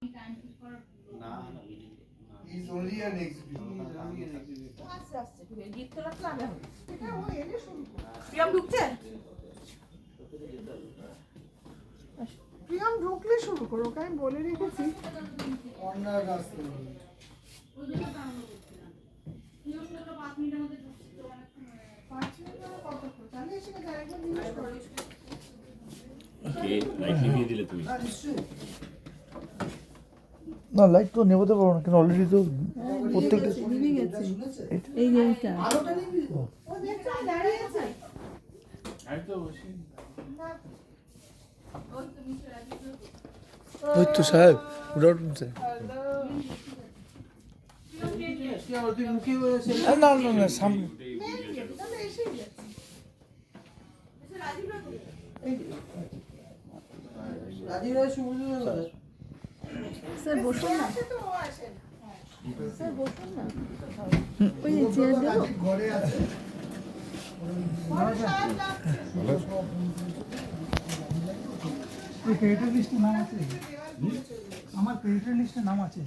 He's only an executive. Priyam ঢুকছে? প্রিয়ম ঢুকলে শুরু করো, ওকে আমি বলে রেখেছি। কর্নার রাস্তা না লাইট তো নেভাতে পারো না, কেন অলরেডি তো প্রত্যেকটা এই যে এইটা ওই তো সাহেব, গুড আফটারনুন স্যার। না না না, সামনে স্যার বসুন না, স্যার বসুন না, ওই যে চেয়ার দেবো। ঘরে আছে। ক্রেডিট লিস্টে নাম আছে, আমার ক্রেডিট লিস্টে নাম আছে।